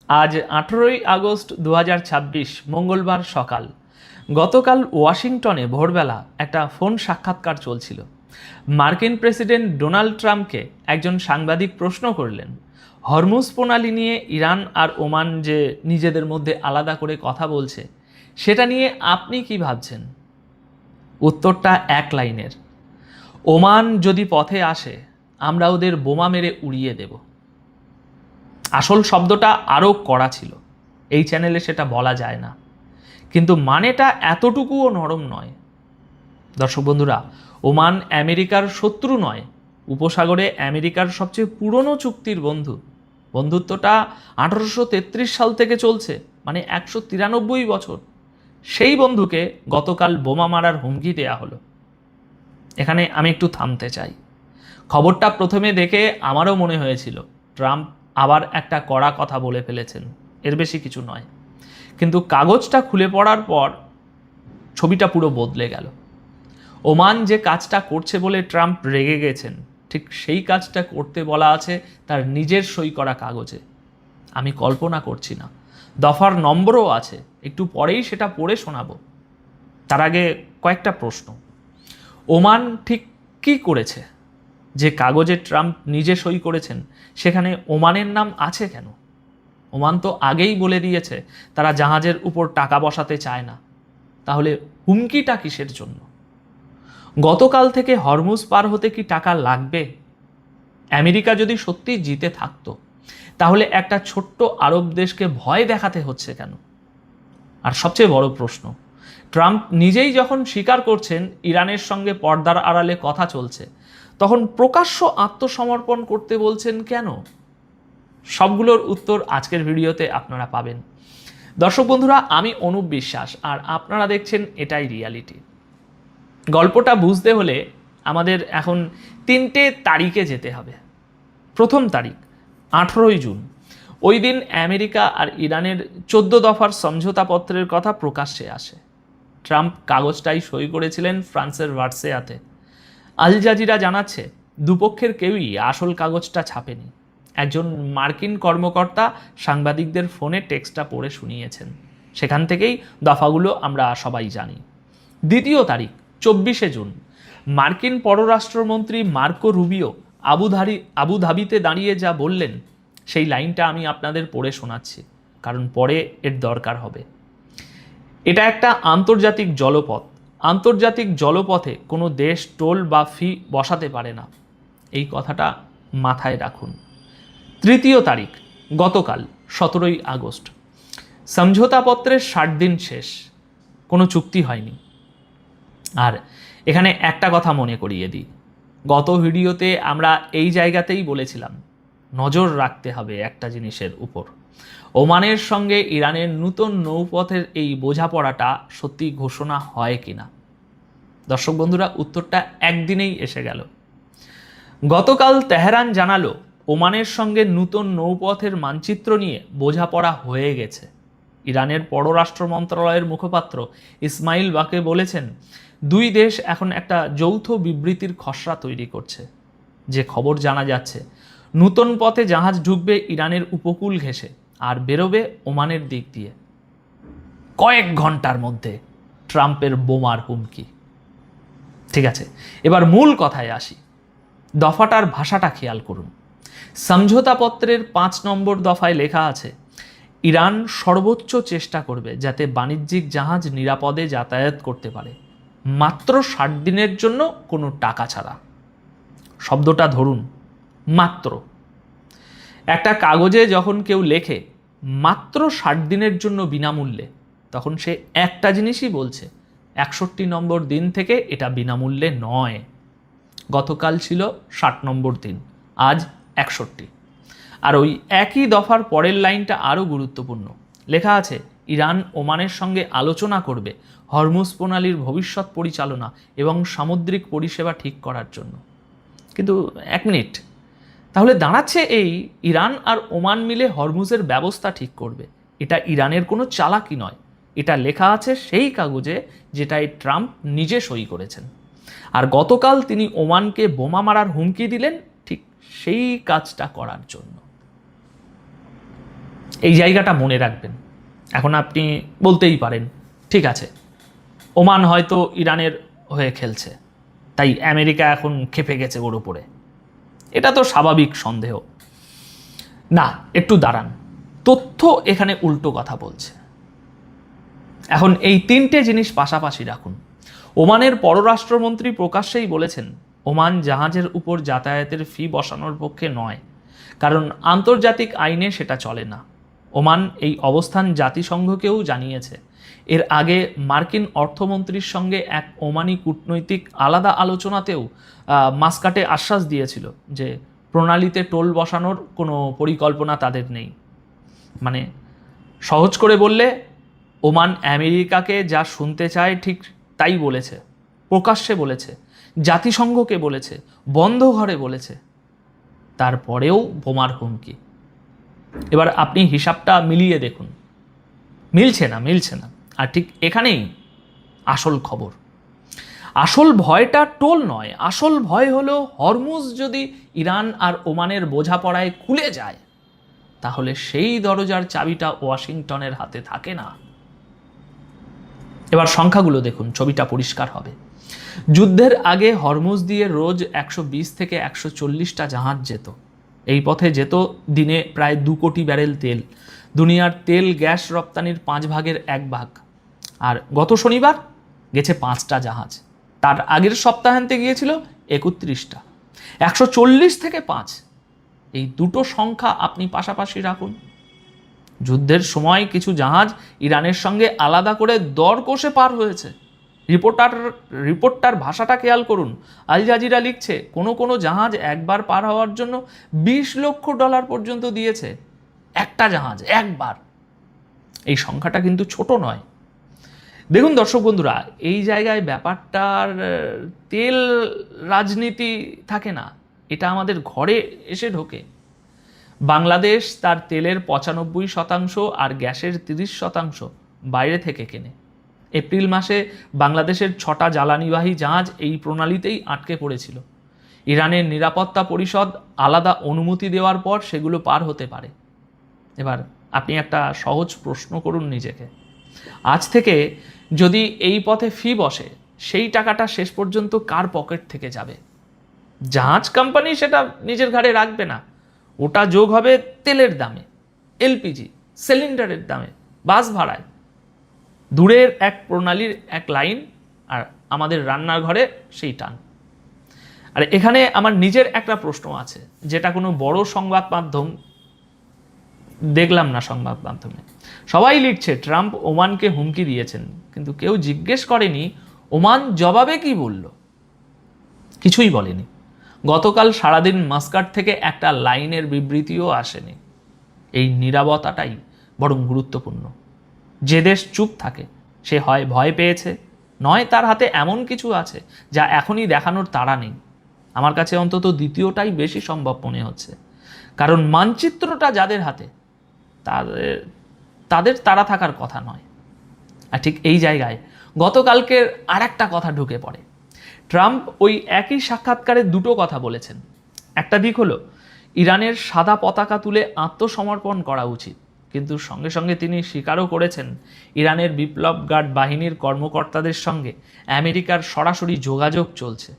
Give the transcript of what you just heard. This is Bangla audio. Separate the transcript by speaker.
Speaker 1: আজ 18ই আগস্ট 2026 মঙ্গলবার সকাল। গতকাল ওয়াশিংটনে ভোরবেলা একটা ফোন সাক্ষাৎকার চলছিল। মার্কিন প্রেসিডেন্ট ডোনাল্ড ট্রাম্পকে একজন সাংবাদিক প্রশ্ন করলেন, হরমুজ প্রণালী নিয়ে ইরান আর ওমান যে নিজেদের মধ্যে আলাদা করে কথা বলছে সেটা নিয়ে আপনি কি ভাবছেন? উত্তরটা এক লাইনের, ওমান যদি পথে আসে আমরা ওদের বোমা মেরে উড়িয়ে দেব। আসল শব্দটা আরও কড়া ছিল, এই চ্যানেলে সেটা বলা যায় না, কিন্তু মানেটা এতটুকুও নরম নয়। দর্শক বন্ধুরা, ওমান আমেরিকার শত্রু নয়, উপসাগরে আমেরিকার সবচেয়ে পুরনো চুক্তির বন্ধু। বন্ধুত্বটা 1833 সাল থেকে চলছে, মানে 193 বছর। সেই বন্ধুকে গতকাল বোমা মারার হুমকি দেয়া হলো। এখানে আমি একটু থামতে চাই। খবরটা প্রথমে দেখে আমারও মনে হয়েছিল ট্রাম্প আবার একটা কড়া কথা বলে ফেলেছেন, এর বেশি কিছু নয়। কিন্তু কাগজটা খুলে পড়ার পর ছবিটা পুরো বদলে গেল। ওমান যে কাজটা করছে বলে ট্রাম্প রেগে গেছেন, ঠিক সেই কাজটা করতে বলা আছে তার নিজের সই করা কাগজে। আমি কল্পনা করছি না, দফার নম্বরও আছে, একটু পরেই সেটা পড়ে শোনাবো। তার আগে কয়েকটা প্রশ্ন। ওমান ঠিক কী করেছে যে কাগজে ট্রাম্প নিজে সই করেছেন সেখানে ওমানের নাম আছে কেন? ওমান তো আগেই বলে দিয়েছে তারা জাহাজের উপর টাকা বসাতে চায় না। তাহলে হুমকিটা কিসের জন্য? গতকাল থেকে হরমুজ পার হতে কি টাকা লাগবে? আমেরিকা যদি সত্যি জিতে থাকতো তাহলে একটা ছোট্ট আরব দেশকে ভয় দেখাতে হচ্ছে কেন? আর সবচেয়ে বড় প্রশ্ন, ট্রাম্প নিজেই যখন স্বীকার করছেন ইরানের সঙ্গে পর্দার আড়ালে কথা চলছে, তখন প্রকাশ্য আত্মসমর্পণ করতে বলছেন কেন? সবগুলোর উত্তর আজকের ভিডিওতে আপনারা পাবেন। দর্শক বন্ধুরা, আমি অনুপ বিশ্বাস আর আপনারা দেখছেন এটাই রিয়ালিটি। গল্পটা বুঝতে হলে আমাদের এখন 3টে তারিখে যেতে হবে। প্রথম তারিখ 18ই জুন। ওই দিন আমেরিকা আর ইরানের 14 দফার সমঝোতাপত্রের কথা প্রকাশ্যে আসে। ট্রাম্প কাগজটাই সই করেছিলেন ফ্রান্সের ভার্সেয়াতে। আল জাজিরা জানাচ্ছে দুপক্ষের কেউই আসল কাগজটা ছাপেনি। একজন মার্কিন কর্মকর্তা সাংবাদিকদের ফোনে টেক্সটটা পড়ে শুনিয়েছেন। সেখান থেকেই দফাগুলো আমরা সবাই জানি। দ্বিতীয় তারিখ 24শে জুন। মার্কিন পররাষ্ট্রমন্ত্রী মার্কো রুবিও আবুধাবিতে দাঁড়িয়ে যা বললেন সেই লাইনটা আমি আপনাদের পড়ে শোনাচ্ছি, কারণ পরে এর দরকার হবে। এটা একটা আন্তর্জাতিক জলপথ। আন্তর্জাতিক জলপথে কোনো দেশ টোল বা ফি বসাতে পারে না, এই কথাটা মাথায় রাখুন। তৃতীয় তারিখ গতকাল 17ই আগস্ট। সমঝোতাপত্রের 60 দিন শেষ, কোনো চুক্তি হয়নি। আর এখানে একটা কথা মনে করিয়ে দিই, গত ভিডিওতে আমরা এই জায়গাতেই বলেছিলাম নজর রাখতে হবে একটা জিনিসের উপর, ওমানের সঙ্গে ইরানের নতুন নৌপথের এই বোঝাপড়াটা সত্যি ঘোষণা হয় কিনা। দর্শক বন্ধুরা, উত্তরটা একদিনেই এসে গেল। গতকাল তেহরান জানালো ওমানের সঙ্গে নতুন নৌপথের মানচিত্র নিয়ে বোঝাপড়া হয়ে গেছে। ইরানের পররাষ্ট্র মন্ত্রণালয়ের মুখপাত্র ইসমাইল বাকে বলেছেন দুই দেশ এখন একটা যৌথ বিবৃতির খসড়া তৈরি করছে। যে খবর জানা যাচ্ছে, নতুন পথে জাহাজ ঢুকবে ইরানের উপকূল ঘেঁষে আর বেরোবে ওমানের দিক দিয়ে। কয়েক ঘন্টার মধ্যে ট্রাম্পের বোমার হুমকি। ঠিক আছে, এবার মূল কথায় আসি। দফাটার ভাষাটা খেয়াল করুন। সমঝোতাপত্রের 5 নম্বর দফায় লেখা আছে, ইরান সর্বোচ্চ চেষ্টা করবে যাতে বাণিজ্যিক জাহাজ নিরাপদে যাতায়াত করতে পারে, মাত্র 60 দিনের জন্য কোনো টাকা ছাড়া। শব্দটা ধরুন, মাত্র। একটা কাগজে যখন কেউ লেখে মাত্র 60 দিনের জন্য বিনামূল্যে, তখন সে একটা জিনিসই বলছে, 61 নম্বর দিন থেকে এটা বিনামূল্যে নয়। গতকাল ছিল 60 নম্বর দিন, আজ 61। আর ওই একই দফার পরের লাইনটা আরও গুরুত্বপূর্ণ। লেখা আছে ইরান ওমানের সঙ্গে আলোচনা করবে হরমুজ প্রণালীর ভবিষ্যৎ পরিচালনা এবং সামুদ্রিক পরিষেবা ঠিক করার জন্য। কিন্তু এক মিনিট, তাহলে দাঁড়াচ্ছে এই ইরান আর ওমান মিলে হরমুজের ব্যবস্থা ঠিক করবে। এটা ইরানের কোনো চালাকি নয়, এটা লেখা আছে সেই কাগজে যেটায় ট্রাম্প নিজে সই করেছেন। আর গতকাল তিনি ওমানকে বোমা মারার হুমকি দিলেন ঠিক সেই কাজটা করার জন্য। এই জায়গাটা মনে রাখবেন। এখন আপনি বলতেই পারেন, ঠিক আছে, ওমান হয়তো ইরানের হয়ে খেলছে, তাই আমেরিকা এখন ক্ষেপে গেছে ওর উপরে। এটা তো স্বাভাবিক সন্দেহ। না, একটু দাঁড়ান, তথ্য এখানে উল্টো কথা বলছে। এখন এই তিনটে জিনিস পাশাপাশি রাখুন। ওমানের পররাষ্ট্রমন্ত্রী প্রকাশ্যেই বলেছেন ওমান জাহাজের উপর যাতায়াতের ফি বসানোর পক্ষে নয়, কারণ আন্তর্জাতিক আইনে সেটা চলে না। ওমান এই অবস্থান জাতিসংঘকেও জানিয়েছে। এর আগে মার্কিন অর্থমন্ত্রীর সঙ্গে এক ওমানি কূটনৈতিক আলাদা আলোচনাতেও মাস্কাটে আশ্বাস দিয়েছিল যে প্রণালীতে টোল বসানোর কোনো পরিকল্পনা তাদের নেই। মানে সহজ করে বললে, ওমান আমেরিকাকে যা শুনতে চায় ঠিক তাই বলেছে, প্রকাশ্যে বলেছে, জাতিসংঘকে বলেছে, বন্ধ ঘরে বলেছে, তারপরেও বোমার হুমকি। এবার আপনি হিসাবটা মিলিয়ে দেখুন, মিলছে না। আর ঠিক এখানেই আসল খবর। আসল ভয়টা টোল নয়, আসল ভয় হলো হরমুজ যদি ইরান আর ওমানের বোঝাপড়ায় খুলে যায়, তাহলে সেই দরজার চাবিটা ওয়াশিংটনের হাতে থাকে না। এবার সংখ্যাগুলো দেখুন, ছবিটা পরিষ্কার হবে। যুদ্ধের আগে হরমুজ দিয়ে রোজ 120 থেকে 140টা জাহাজ যেত। এই পথে যেত দিনে প্রায় 2 কোটি ব্যারেল তেল, দুনিয়ার তেল গ্যাস রপ্তানির 5 ভাগের 1 ভাগ। আর গত শনিবার গেছে 5টা জাহাজ, তার আগের সপ্তাহান্তে গিয়েছিল 31টা। 140 থেকে 5, এই দুটো সংখ্যা আপনি পাশাপাশি রাখুন। যুদ্ধের সময় কিছু জাহাজ ইরানের সঙ্গে আলাদা করে দর কষে পার হয়েছে। রিপোর্টার ভাষাটা খেয়াল করুন। আল জাজিরা লিখছে কোনো জাহাজ একবার পার হওয়ার জন্য $20 লক্ষ পর্যন্ত দিয়েছে। একটা জাহাজ একবার। এই সংখ্যাটা কিন্তু ছোট নয়। দেখুন দর্শক বন্ধুরা, এই জায়গায় ব্যাপারটার তেল রাজনীতি থাকে না, এটা আমাদের ঘরে এসে ঢোকে। বাংলাদেশ তার তেলের 95% আর গ্যাসের 30% বাইরে থেকে কেনে। এপ্রিল মাসে বাংলাদেশের 6টা জ্বালানিবাহী জাহাজ এই প্রণালীতেই আটকে পড়েছিল। ইরানের নিরাপত্তা পরিষদ আলাদা অনুমতি দেওয়ার পর সেগুলো পার হতে পারে। এবার আপনি একটা সহজ প্রশ্ন করুন নিজেকে, আজ থেকে যদি এই পথে ফি বসে, সেই টাকাটা শেষ পর্যন্ত কার পকেট থেকে যাবে? জাহাজ কোম্পানি সেটা নিজের ঘাড়ে রাখবে না, ওটা যোগ হবে তেলের দামে, এলপিজি সিলিন্ডারের দামে, বাস ভাড়ায়। দূরের এক প্রণালীর এক লাইন, আর আমাদের রান্নার ঘরে সেই টান। আর এখানে আমার নিজের একটা প্রশ্ন আছে, যেটা কোনো বড় সংবাদ মাধ্যম দেখলাম না। সংবাদ মাধ্যমে সবাই লিখছে ট্রাম্প ওমানকে হুমকি দিয়েছেন, কিন্তু কেউ জিজ্ঞেস করেনি ওমান জবাবে কি বলল। কিছুই বলেনি। গতকাল সারাদিন মাস্কাট থেকে একটা লাইনের বিবৃতিও আসেনি। এই নীরবতাটাই বরং গুরুত্বপূর্ণ। যে দেশ চুপ থাকে সে হয় ভয় পেয়েছে, নয় তার হাতে এমন কিছু আছে যা এখনই দেখানোর তাড়া নেই। আমার কাছে অন্তত দ্বিতীয়টাই বেশি সম্ভব মনে হচ্ছে, কারণ মানচিত্রটা যাদের হাতে তাদের তাড়া থাকার কথা নয়। আর ঠিক এই জায়গায় গতকালকের আর একটা কথা ঢুকে পড়ে। ট্রাম্প ওই একই সাক্ষাৎকারে দুটো কথা বলেছেন। একটা দিক হলো ইরানের সাদা পতাকা তুলে আত্মসমর্পণ করা উচিত, কিন্তু সঙ্গে সঙ্গে তিনি স্বীকারও করেছেন ইরানের বিপ্লব গার্ড বাহিনীর কর্মকর্তাদের সঙ্গে আমেরিকার সরাসরি যোগাযোগ চলছে।